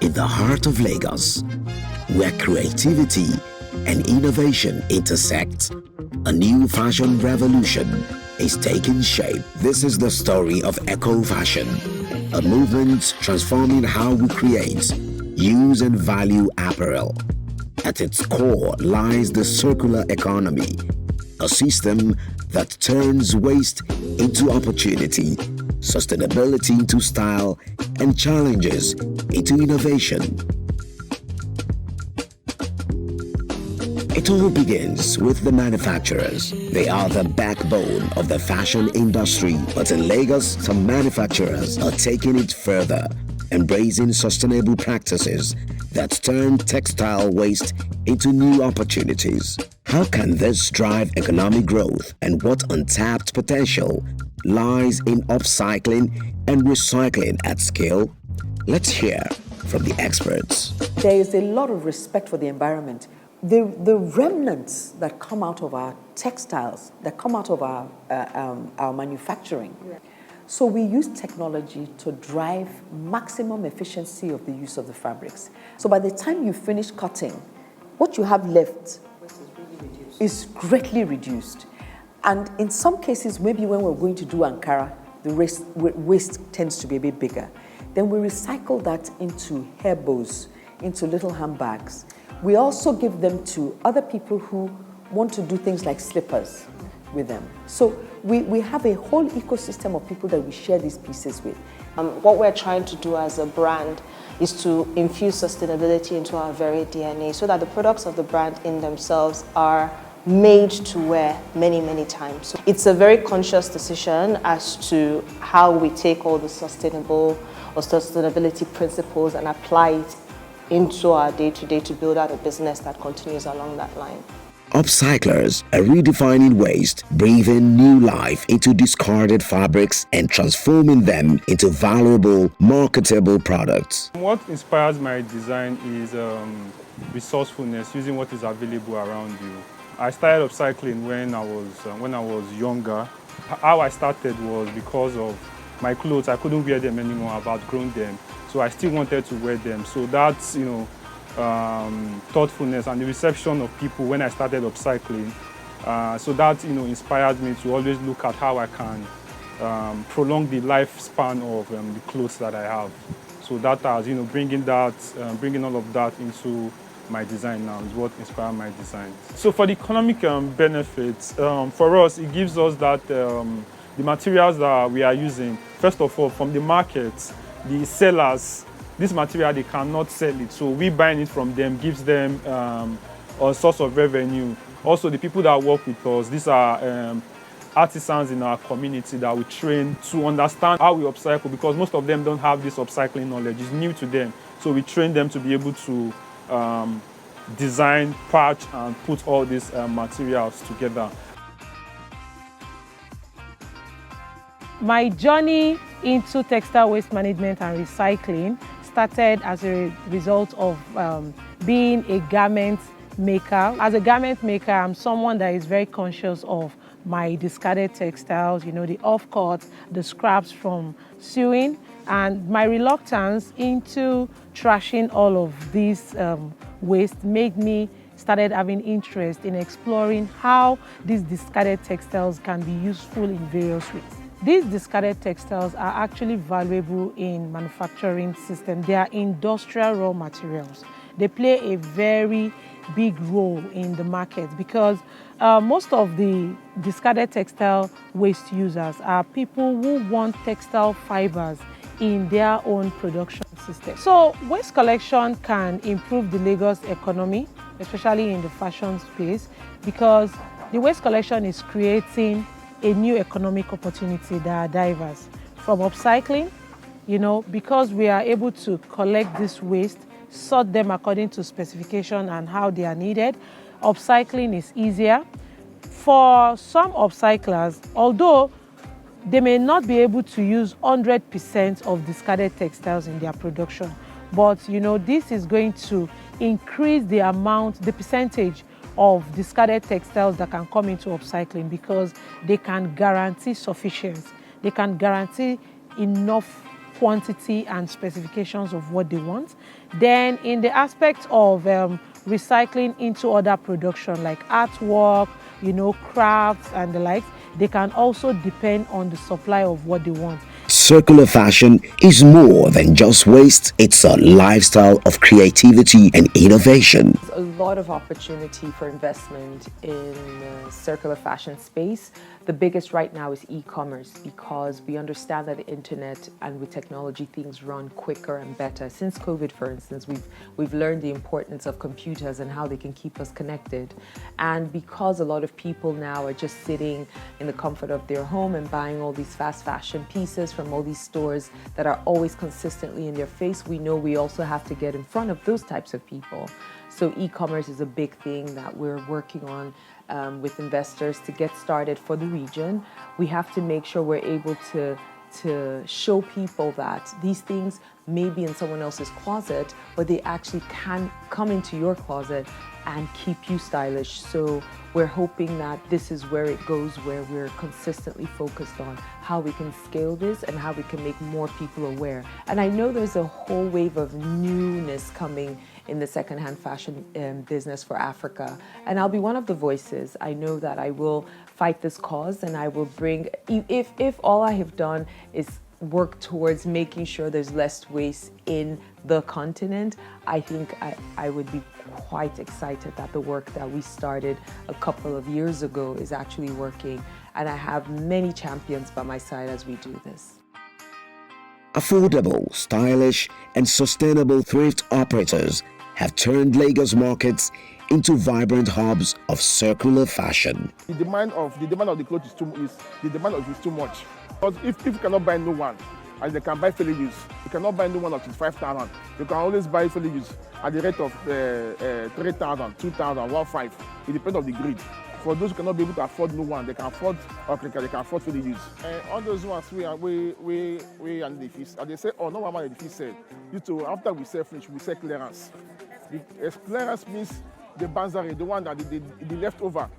in the heart of Lagos, where creativity and innovation intersect, a new fashion revolution is taking shape. This is the story of Eco Fashion, a movement transforming how we create, use and value apparel. At its core lies the circular economy, a system that turns waste into opportunity, sustainability into style, and challenges into innovation. It all begins with the manufacturers. They are the backbone of the fashion industry, but in Lagos, some manufacturers are taking it further, embracing sustainable practices that turn textile waste into new opportunities. How can this drive economic growth, and what untapped potential lies in upcycling and recycling at scale? Let's hear from the experts. There is a lot of respect for the environment. The remnants that come out of our textiles, that come out of our manufacturing. Yeah. So we use technology to drive maximum efficiency of the use of the fabrics. So by the time you finish cutting, what you have left is greatly reduced. And in some cases, maybe when we're going to do Ankara, the waste tends to be a bit bigger. Then we recycle that into hair bows, into little handbags. We also give them to other people who want to do things like slippers with them. So we have a whole ecosystem of people that we share these pieces with. What we're trying to do as a brand is to infuse sustainability into our very DNA so that the products of the brand in themselves are made to wear many, many times. So it's a very conscious decision as to how we take all the sustainability principles and apply it into our day-to-day to build out a business that continues along that line. Upcyclers are redefining waste, breathing new life into discarded fabrics and transforming them into valuable, marketable products. What inspires my design is resourcefulness, using what is available around you. I started upcycling when I was younger. How I started was because of my clothes. I couldn't wear them anymore. I've outgrown them, so I still wanted to wear them. So that's thoughtfulness and the reception of people when I started upcycling. So that inspired me to always look at how I can prolong the lifespan of the clothes that I have. So that has bringing all of that into my design now is what inspired my design. So for the economic benefits, for us it gives us that the materials that we are using, first of all, from the markets, the sellers, this material, they cannot sell it. So we buying it from them gives them a source of revenue. Also, the people that work with us, these are artisans in our community that we train to understand how we upcycle, because most of them don't have this upcycling knowledge. It's new to them. So we train them to be able to design, patch, and put all these materials together. My journey into textile waste management and recycling started as a result of being a garment maker. As a garment maker, I'm someone that is very conscious of my discarded textiles, the off-cut, the scraps from sewing, and my reluctance into trashing all of these waste made me started having interest in exploring how these discarded textiles can be useful in various ways. These discarded textiles are actually valuable in manufacturing systems. They are industrial raw materials. They play a very big role in the market because most of the discarded textile waste users are people who want textile fibers in their own production system. So waste collection can improve the Lagos economy, especially in the fashion space, because the waste collection is creating a new economic opportunity that are diverse. From upcycling, because we are able to collect this waste, sort them according to specification and how they are needed, upcycling is easier. For some upcyclers, although they may not be able to use 100% of discarded textiles in their production, but this is going to increase the percentage of discarded textiles that can come into upcycling because they can guarantee sufficiency. They can guarantee enough quantity and specifications of what they want. Then in the aspect of recycling into other production like artwork, crafts and the likes, they can also depend on the supply of what they want. Circular fashion is more than just waste. It's a lifestyle of creativity and innovation. There's a lot of opportunity for investment in the circular fashion space. The biggest right now is e-commerce, because we understand that the internet and with technology things run quicker and better. Since COVID, for instance, we've learned the importance of computers and how they can keep us connected. And because a lot of people now are just sitting in the comfort of their home and buying all these fast fashion pieces from all these stores that are always consistently in their face, we know we also have to get in front of those types of people. So e-commerce is a big thing that we're working on with investors to get started for the region. We have to make sure we're able to show people that these things may be in someone else's closet, but they actually can come into your closet and keep you stylish. So we're hoping that this is where it goes, where we're consistently focused on how we can scale this and how we can make more people aware. And I know there's a whole wave of newness coming in the secondhand fashion business for Africa. And I'll be one of the voices. I know that I will fight this cause, and I will bring, if all I have done is work towards making sure there's less waste in the continent, I think I would be quite excited that the work that we started a couple of years ago is actually working. And I have many champions by my side as we do this. Affordable, stylish, and sustainable thrift operators have turned Lagos markets into vibrant hubs of circular fashion. The demand of the clothes is too much. Because if you cannot buy new one, and they can buy fairly used, you cannot buy new one of 5,000. You can always buy fairly used at the rate of 3,000, 2,000, 1,500. It depends on the grade. For those who cannot be able to afford new one, they can afford Africa, they can afford fairly used. All those ones we and the fees, and they say, oh, no one the fees said. Due to after we sell finish, we sell clearance. Clearance means the banzari, the one that the leftover.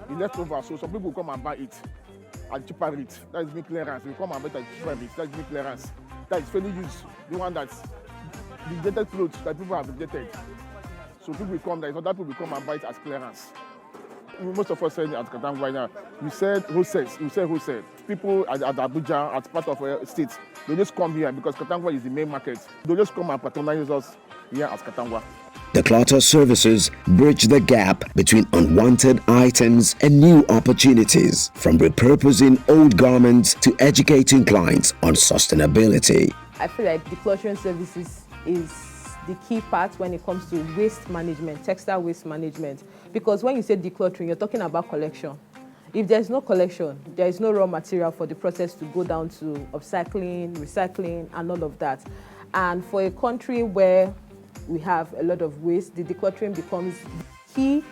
The leftover, so some people come and buy it at cheaper rate. That is me clearance. We come and buy it at cheaper rate. That is me clearance. That is fairly used. The one that's the dated clothes that people have rejected. So people come, there is other people come and buy it as clearance. Most of us said at Katangwa right now, we said wholesale. People at Abuja, at part of a state, they just come here because Katangwa is the main market. They just come and patronize us here at Katangwa. The clutter services bridge the gap between unwanted items and new opportunities, from repurposing old garments to educating clients on sustainability. I feel like decluttering services is the key part when it comes to waste management, textile waste management. Because when you say decluttering, you're talking about collection. If there's no collection, there is no raw material for the process to go down to upcycling, recycling, and all of that. And for a country where we have a lot of waste, the decluttering becomes the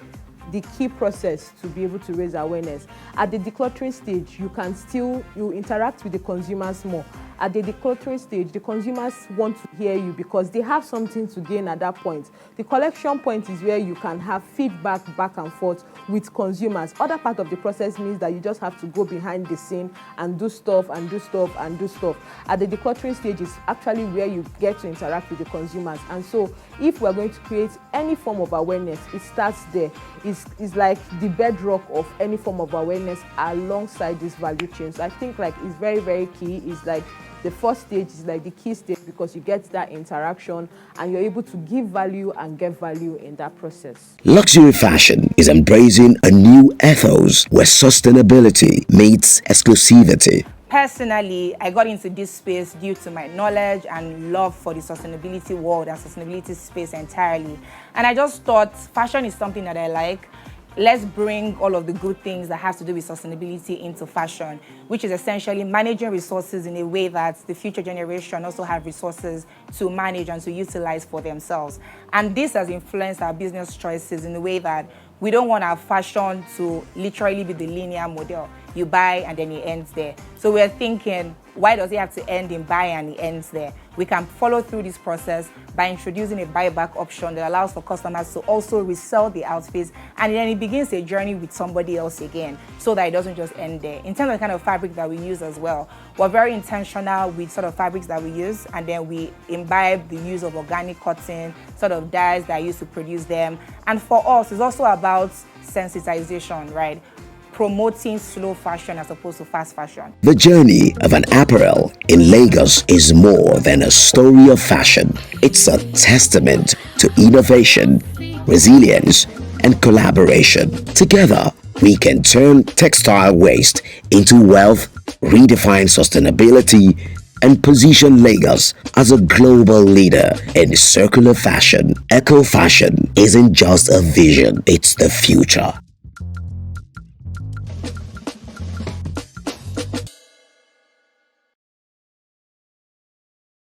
key process to be able to raise awareness. At the decluttering stage, you interact with the consumers more. At the decluttering stage, the consumers want to hear you because they have something to gain at that point. The collection point is where you can have feedback back and forth with consumers. Other part of the process means that you just have to go behind the scene and do stuff and do stuff and do stuff. At the decluttering stage is actually where you get to interact with the consumers. And so if we're going to create any form of awareness, it starts there. It's like the bedrock of any form of awareness alongside this value chain. So I think like it's very, very key. It's like the first stage is like the key stage because you get that interaction and you're able to give value and get value in that process. Luxury fashion is embracing a new ethos where sustainability meets exclusivity. Personally, I got into this space due to my knowledge and love for the sustainability world and sustainability space entirely. And I just thought fashion is something that I like. Let's bring all of the good things that has to do with sustainability into fashion, which is essentially managing resources in a way that the future generation also have resources to manage and to utilize for themselves. And this has influenced our business choices in a way that we don't want our fashion to literally be the linear model. you buy and then it ends there. So we're thinking, why does it have to end in buy and it ends there? We can follow through this process by introducing a buyback option that allows for customers to also resell the outfits, and then it begins a journey with somebody else again, so that it doesn't just end there. In terms of the kind of fabric that we use as well, we're very intentional with sort of fabrics that we use, and then we imbibe the use of organic cotton, sort of dyes that are used to produce them. And for us, it's also about sensitization, right? Promoting slow fashion as opposed to fast fashion. The journey of an apparel in Lagos is more than a story of fashion. It's a testament to innovation, resilience, and collaboration. Together, we can turn textile waste into wealth, redefine sustainability, and position Lagos as a global leader in circular fashion. Eco Fashion isn't just a vision, it's the future.